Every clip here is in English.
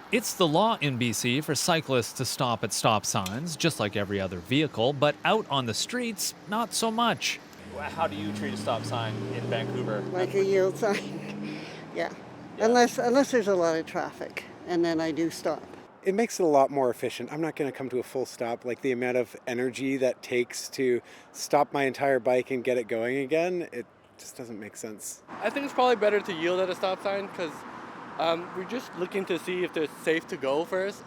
It's the law in BC for cyclists to stop at stop signs, just like every other vehicle, but out on the streets, not so much. How do you treat a stop sign in Vancouver? Like a yield sign. Yeah. Yeah. Unless there's a lot of traffic, and then I do stop. It makes it a lot more efficient. I'm not going to come to a full stop. Like the amount of energy that takes to stop my entire bike and get it going again, it just doesn't make sense. I think it's probably better to yield at a stop sign because we're just looking to see if they're safe to go first.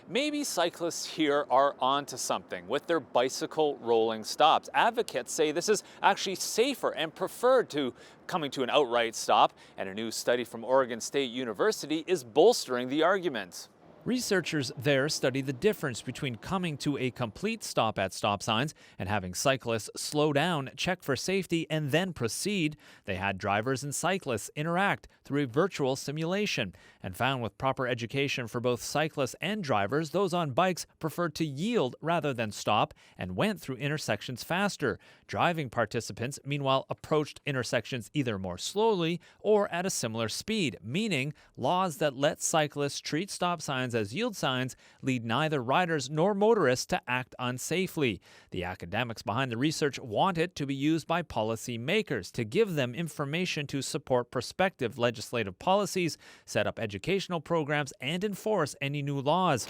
Maybe cyclists here are onto something with their bicycle rolling stops. Advocates say this is actually safer and preferred to coming to an outright stop, and a new study from Oregon State University is bolstering the argument. Researchers there study the difference between coming to a complete stop at stop signs and having cyclists slow down, check for safety, and then proceed. They had drivers and cyclists interact through a virtual simulation and found with proper education for both cyclists and drivers, those on bikes preferred to yield rather than stop and went through intersections faster. Driving participants, meanwhile, approached intersections either more slowly or at a similar speed, meaning laws that let cyclists treat stop signs as yield signs lead neither riders nor motorists to act unsafely. The academics behind the research want it to be used by policymakers to give them information to support prospective legislative policies, set up educational programs, and enforce any new laws.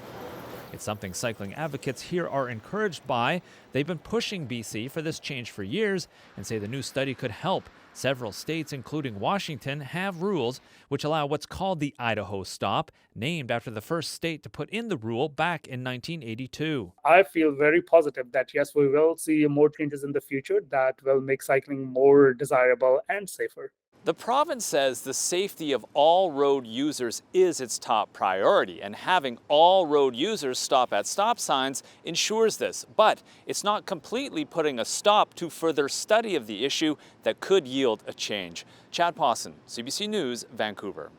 It's something cycling advocates here are encouraged by. They've been pushing BC for this change for years and say the new study could help. Several states, including Washington, have rules which allow what's called the Idaho stop, named after the first state to put in the rule back in 1982. I feel very positive that yes, we will see more changes in the future that will make cycling more desirable and safer. The province says the safety of all road users is its top priority, and having all road users stop at stop signs ensures this. But it's not completely putting a stop to further study of the issue that could yield a change. Chad Pawson, CBC News, Vancouver.